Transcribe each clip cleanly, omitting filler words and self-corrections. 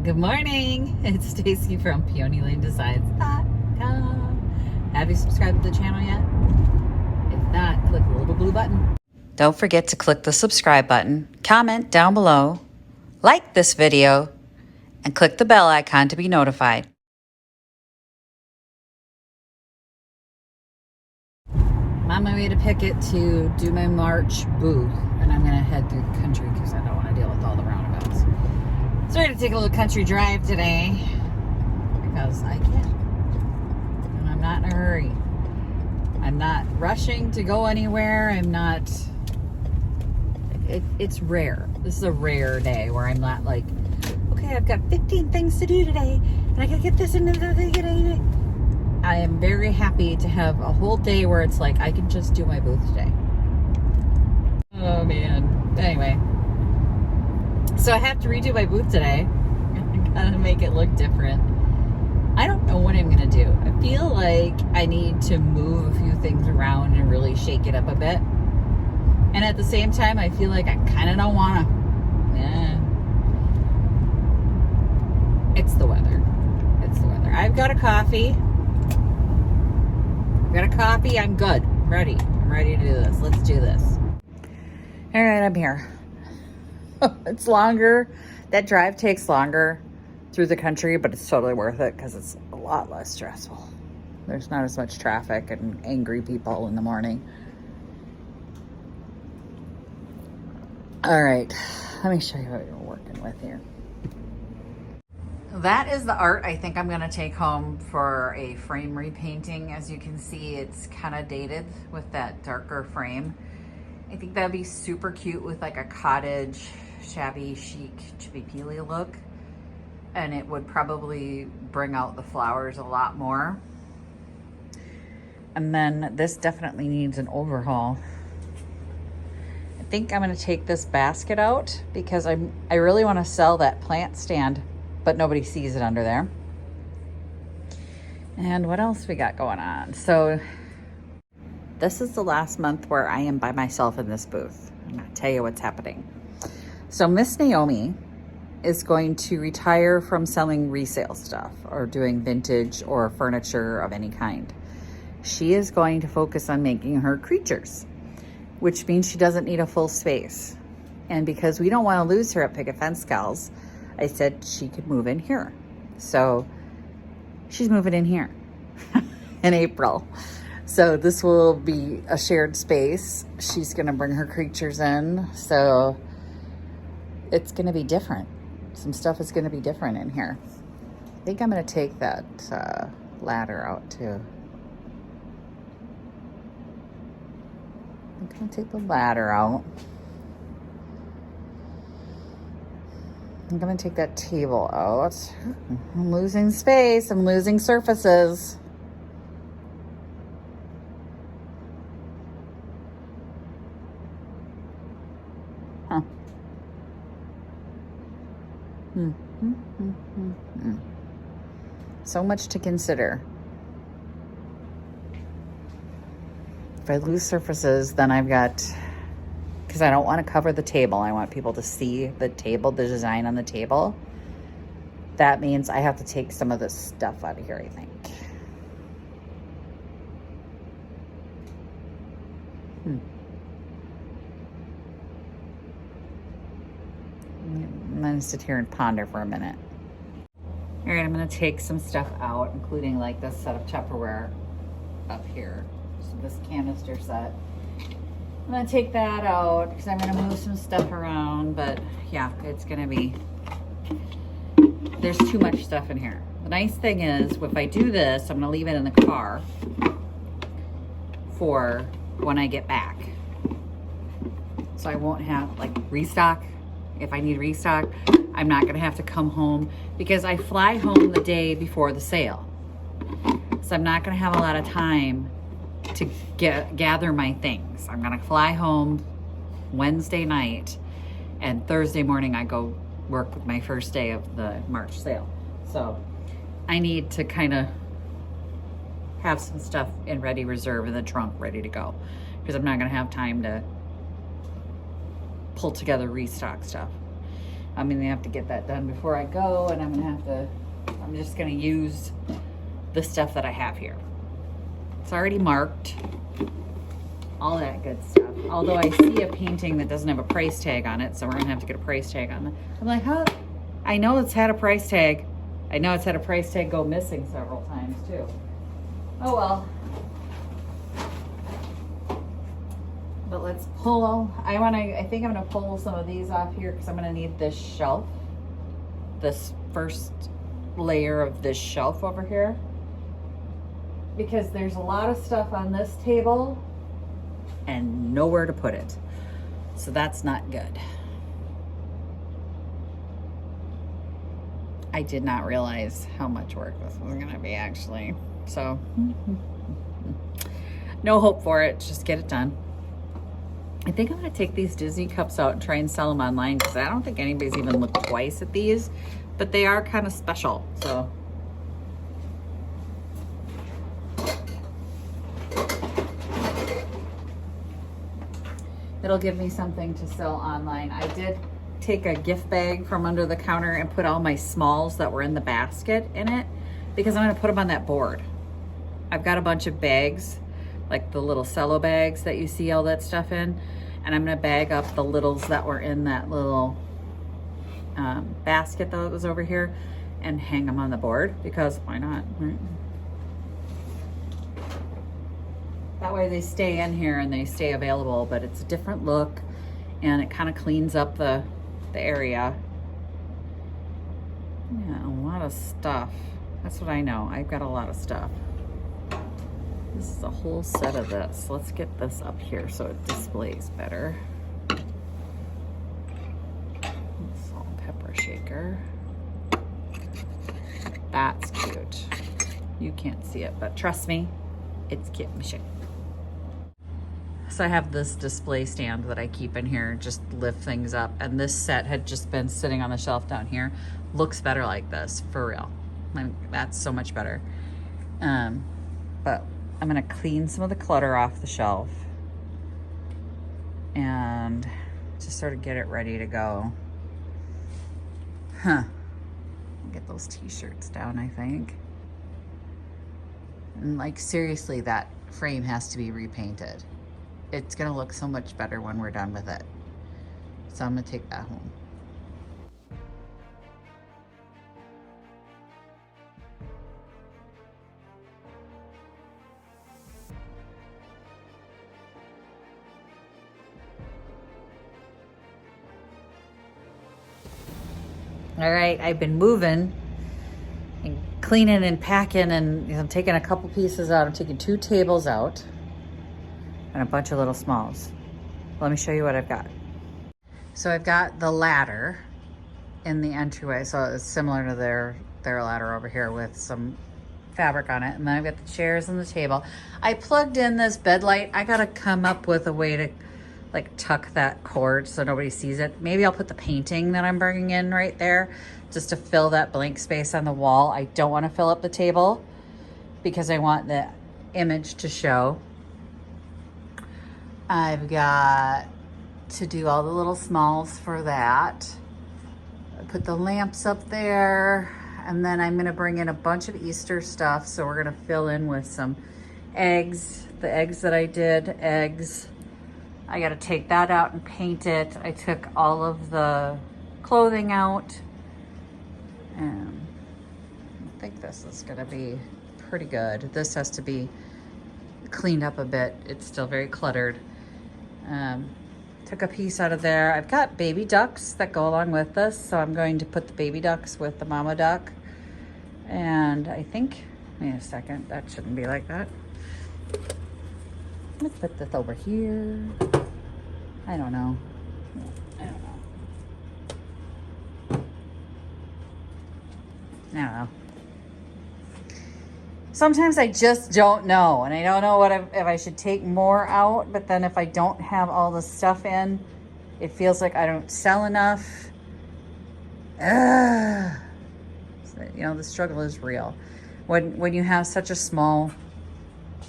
Good morning. It's Stacy from PeonyLaneDesigns.com. Have you subscribed to the channel yet? If not, click the little blue button. Don't forget to click the subscribe button, comment down below, like this video, and click the bell icon to be notified. I'm on my way to Pickett to do my March booth, and I'm going to head through the country because I don't want to deal with all the roundabouts. So we're going to take a little country drive today because I can. And I'm not in a hurry. I'm not rushing to go anywhere. I'm not... It's rare. This is a rare day where I'm not like, okay, I've got 15 things to do today, and I gotta get this into the... I am very happy to have a whole day where it's like, I can just do my booth today. Oh, man. Anyway. So I have to redo my booth today. I gotta make it look different. I don't know what I'm gonna do. I feel like I need to move a few things around and really shake it up a bit. And at the same time, I feel like I kind of don't want to. It's the weather. It's the weather. I've got a coffee. I'm good. I'm ready. I'm ready to do this. Let's do this. All right, I'm here. It's longer. That drive takes longer through the country, but it's totally worth it because it's a lot less stressful. There's not as much traffic and angry people in the morning. All right, let me show you what we're working with here. That is the art I think I'm gonna take home for a frame repainting. As you can see, it's kind of dated with that darker frame. I think that'd be super cute with like a cottage, shabby chic, chippy peely look. And it would probably bring out the flowers a lot more. And then this definitely needs an overhaul. I think I'm gonna take this basket out because I really wanna sell that plant stand, but nobody sees it under there. And what else we got going on? So this is the last month where I am by myself in this booth. I'm gonna tell you what's happening. So Miss Naomi is going to retire from selling resale stuff or doing vintage or furniture of any kind. She is going to focus on making her creatures, which means she doesn't need a full space. And because we don't want to lose her at Picket Fence Gals, I said she could move in here. So she's moving in here in April. So this will be a shared space. She's gonna bring her creatures in. So it's gonna be different. Some stuff is gonna be different in here. I think I'm gonna take that ladder out too. I'm gonna take the ladder out. I'm gonna take that table out. I'm losing space, I'm losing surfaces. Huh. So much to consider. If I lose surfaces, then I've got, because I don't want to cover the table. I want people to see the table, the design on the table. That means I have to take some of this stuff out of here, I think. I'm gonna sit here and ponder for a minute. All right, I'm gonna take some stuff out, including like this set of Tupperware up here. So this canister set. I'm gonna take that out because I'm gonna move some stuff around, but yeah, it's gonna be, there's too much stuff in here. The nice thing is, if I do this, I'm gonna leave it in the car for when I get back. So I won't have like restock. If I need restock, I'm not gonna have to come home because I fly home the day before the sale. So I'm not gonna have a lot of time to gather my things. I'm gonna fly home Wednesday night, and Thursday morning I go work with my first day of the March sale. So I need to kind of have some stuff in ready reserve in the trunk ready to go because I'm not gonna have time to pull together restock stuff. I'm gonna have to get that done before I go, and I'm just gonna use the stuff that I have here. It's already marked, all that good stuff. Although I see a painting that doesn't have a price tag on it, so we're gonna have to get a price tag on it. I'm like, huh? I know it's had a price tag. I know it's had a price tag go missing several times too. Oh well. But let's pull, I think I'm gonna pull some of these off here because I'm gonna need this shelf, this first layer of this shelf over here, because there's a lot of stuff on this table and nowhere to put it. So that's not good. I did not realize how much work this was gonna be actually. So, no hope for it, just get it done. I think I'm gonna take these Disney cups out and try and sell them online because I don't think anybody's even looked twice at these, but they are kind of special, so. It'll give me something to sell online. I did take a gift bag from under the counter and put all my smalls that were in the basket in it because I'm gonna put them on that board. I've got a bunch of bags, like the little cello bags that you see all that stuff in, and I'm gonna bag up the littles that were in that little basket that was over here and hang them on the board because why not, right? That way they stay in here and they stay available, but it's a different look and it kind of cleans up the area. Yeah, a lot of stuff. That's what I know. I've got a lot of stuff. This is a whole set of this. Let's get this up here so it displays better. Salt and pepper shaker. That's cute. You can't see it, but trust me, it's cute. So I have this display stand that I keep in here, just lift things up. And this set had just been sitting on the shelf down here. Looks better like this, for real. That's so much better. But I'm gonna clean some of the clutter off the shelf and just sort of get it ready to go. Get those t-shirts down, I think. And like seriously, that frame has to be repainted. It's gonna look so much better when we're done with it. So I'm gonna take that home. All right, I've been moving and cleaning and packing, and I'm taking a couple pieces out. I'm taking 2 tables out and a bunch of little smalls. Let me show you what I've got. So I've got the ladder in the entryway. So it's similar to their ladder over here with some fabric on it. And then I've got the chairs and the table. I plugged in this bed light. I gotta come up with a way to like tuck that cord so nobody sees it. Maybe I'll put the painting that I'm bringing in right there just to fill that blank space on the wall. I don't want to fill up the table because I want the image to show. I've got to do all the little smalls for that. I put the lamps up there, and then I'm gonna bring in a bunch of Easter stuff. So we're gonna fill in with some eggs, the eggs that I did, eggs. I gotta take that out and paint it. I took all of the clothing out. And I think this is gonna be pretty good. This has to be cleaned up a bit. It's still very cluttered. Took a piece out of there. I've got baby ducks that go along with this, so I'm going to put the baby ducks with the mama duck. And I think, wait a second, that shouldn't be like that. Let's put this over here. I don't know. I don't know. Sometimes I just don't know, and I don't know if I should take more out, but then if I don't have all the stuff in, it feels like I don't sell enough. So, you know, the struggle is real. When you have such a small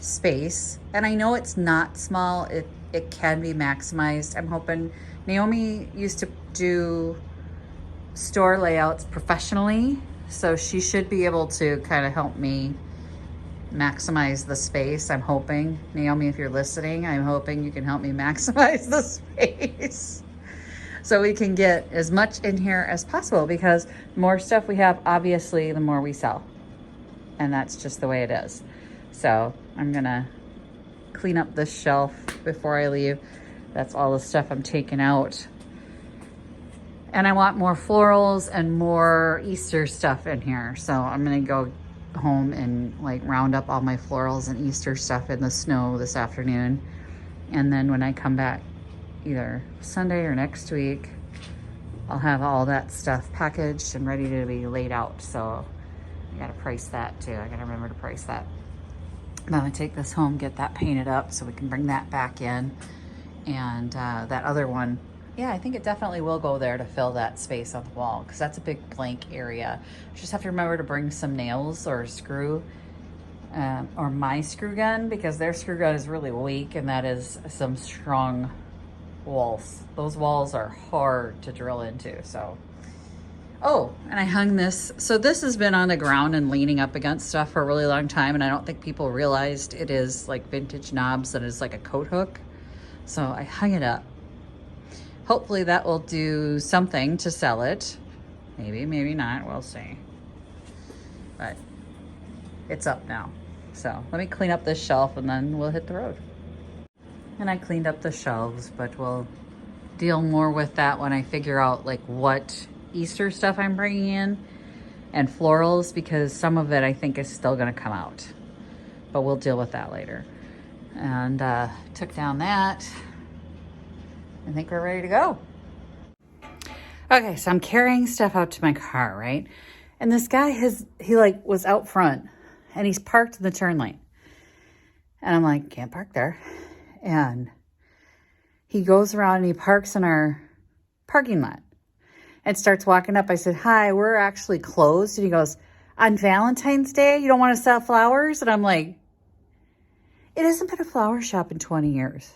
space, and I know it's not small, it can be maximized. I'm hoping, Naomi used to do store layouts professionally, so she should be able to kind of help me maximize the space. I'm hoping, Naomi, if you're listening, I'm hoping you can help me maximize the space so we can get as much in here as possible, because the more stuff we have, obviously, the more we sell. And that's just the way it is. So I'm gonna clean up this shelf before I leave. That's all the stuff I'm taking out. And I want more florals and more Easter stuff in here. So I'm gonna go home and like round up all my florals and Easter stuff in the snow this afternoon. And then when I come back either Sunday or next week, I'll have all that stuff packaged and ready to be laid out. So I gotta price that too. I gotta remember to price that. I'm gonna take this home, get that painted up so we can bring that back in. And that other one, yeah, I think it definitely will go there to fill that space on the wall, because that's a big blank area. Just have to remember to bring some nails or a screw, or my screw gun, because their screw gun is really weak, and that is some strong walls. Those walls are hard to drill into. So, oh, and I hung this. So this has been on the ground and leaning up against stuff for a really long time, and I don't think people realized it is like vintage knobs that is like a coat hook. So I hung it up. Hopefully that will do something to sell it. Maybe, maybe not, we'll see. But it's up now. So let me clean up this shelf and then we'll hit the road. And I cleaned up the shelves, but we'll deal more with that when I figure out like what Easter stuff I'm bringing in and florals, because some of it I think is still gonna come out, but we'll deal with that later. And took down that. I think we're ready to go. Okay, so I'm carrying stuff out to my car, right? And this guy he like was out front and he's parked in the turn lane. And I'm like, can't park there. And he goes around and he parks in our parking lot and starts walking up. I said, hi, we're actually closed. And he goes, on Valentine's Day, you don't want to sell flowers? And I'm like, it hasn't been a flower shop in 20 years.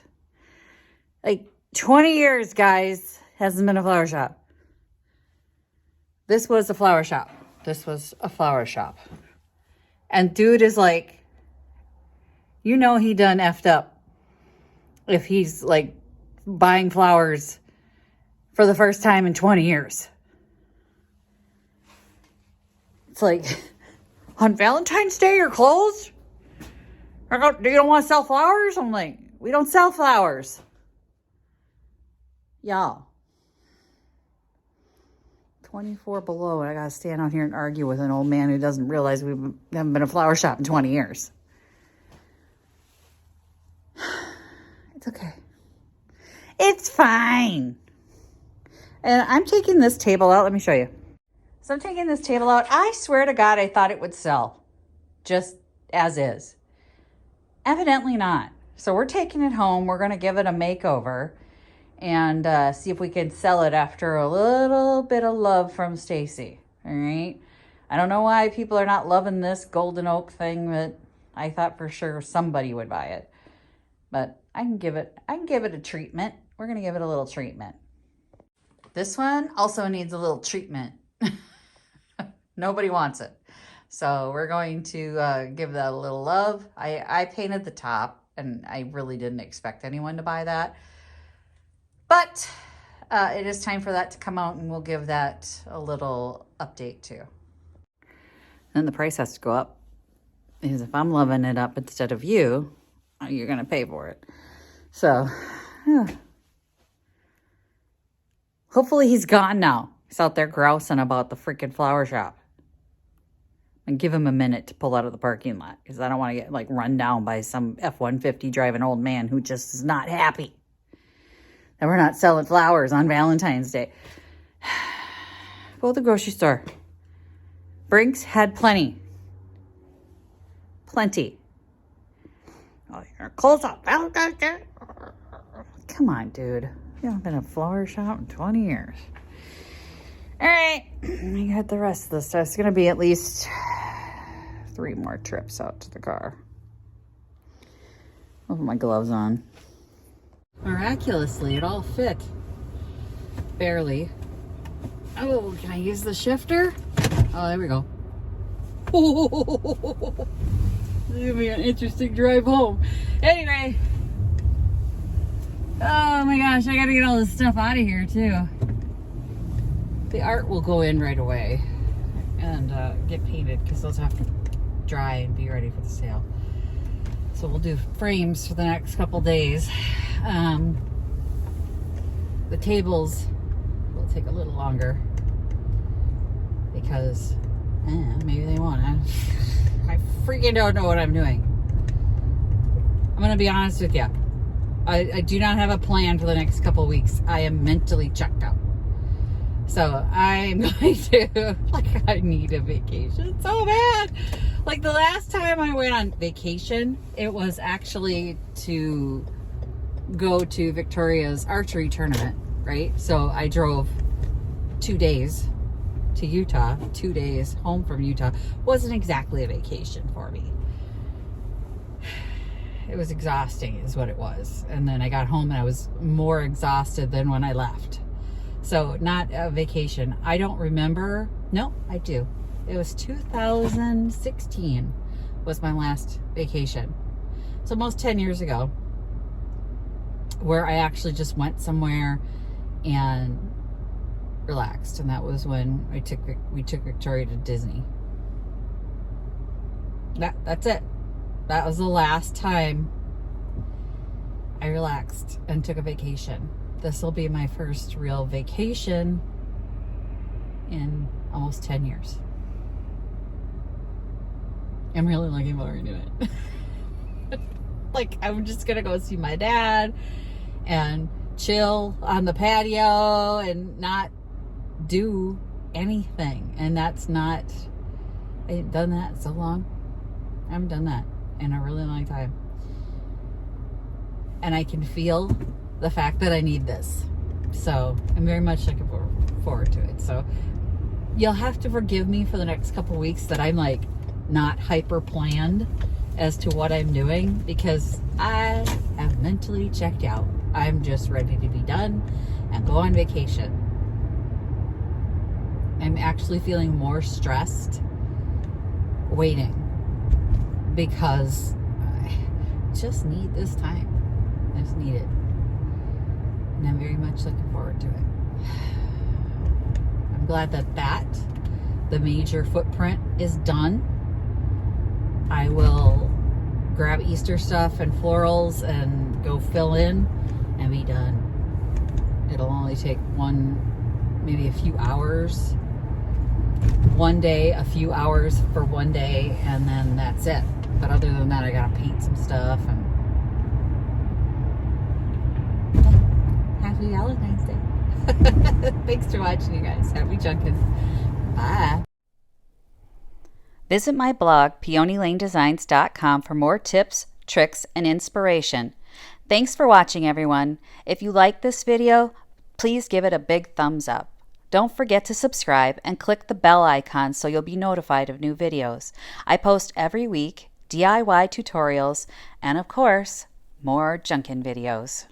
Like, 20 years, guys, hasn't been a flower shop. This was a flower shop. This was a flower shop. And dude is like, you know he done effed up if he's like buying flowers for the first time in 20 years. It's like, on Valentine's Day you're closed? You don't want to sell flowers? I'm like, we don't sell flowers. Y'all, 24 below, and I gotta stand out here and argue with an old man who doesn't realize we haven't been a flower shop in 20 years. It's okay. It's fine. And I'm taking this table out. Let me show you. So I'm taking this table out. I swear to God, I thought it would sell just as is. Evidently not. So we're taking it home. We're going to give it a makeover and see if we can sell it after a little bit of love from Stacy. All right. I don't know why people are not loving this golden oak thing, but I thought for sure somebody would buy it. But I can give it a treatment. We're going to give it a little treatment. This one also needs a little treatment. Nobody wants it. So we're going to give that a little love. I painted the top and I really didn't expect anyone to buy that. But it is time for that to come out and we'll give that a little update too. Then the price has to go up. Because if I'm loving it up instead of you, you're going to pay for it. So, hopefully he's gone now. He's out there grousing about the freaking flower shop. And give him a minute to pull out of the parking lot. Because I don't want to get like run down by some F-150 driving old man who just is not happy that we're not selling flowers on Valentine's Day. Go to the grocery store. Brinks had plenty. Plenty. Oh, you're close up. Valentine's Day. Come on, dude. You haven't been a flower shop in 20 years. All right. I got the rest of this stuff. It's going to be at least 3 more trips out to the car. I'll put my gloves on. Miraculously, it all fit. Barely. Oh, can I use the shifter? Oh, there we go. Oh, this is gonna be an interesting drive home. Anyway. Oh my gosh, I gotta get all this stuff out of here too. The art will go in right away and get painted because those have to dry and be ready for the sale. So we'll do frames for the next couple days. The tables will take a little longer because maybe they won't. I freaking don't know what I'm doing. I'm gonna be honest with you. I do not have a plan for the next couple weeks. I am mentally checked out. So I'm going to, I need a vacation so bad. Like the last time I went on vacation, it was actually to go to Victoria's archery tournament, right? So I drove 2 days to Utah, 2 days home from Utah. Wasn't exactly a vacation for me. It was exhausting is what it was. And then I got home and I was more exhausted than when I left. So not a vacation. I don't remember. No, I do. It was 2016 was my last vacation. So almost 10 years ago, where I actually just went somewhere and relaxed. And that was when we took Victoria to Disney. That's it. That was the last time I relaxed and took a vacation. This will be my first real vacation in almost 10 years. I'm really looking forward to it. I'm just gonna go see my dad and chill on the patio and not do anything. And that's not, I haven't done that in so long. I haven't done that in a really long time. And I can feel the fact that I need this. So I'm very much looking forward to it. So you'll have to forgive me for the next couple weeks that I'm not hyper planned as to what I'm doing, because I am mentally checked out. I'm just ready to be done and go on vacation. I'm actually feeling more stressed waiting because I just need this time. I just need it. And I'm very much looking forward to it. I'm glad that the major footprint is done. I will grab Easter stuff and florals and go fill in and be done. It'll only take maybe a few hours. One day, a few hours for one day, and then that's it. But other than that, I gotta paint some stuff and Happy Valentine's Day. Thanks for watching, you guys. Happy junkin'. Bye. Visit my blog, peonylanedesigns.com, for more tips, tricks, and inspiration. Thanks for watching, everyone. If you like this video, please give it a big thumbs up. Don't forget to subscribe and click the bell icon so you'll be notified of new videos. I post every week DIY tutorials and, of course, more junkin' videos.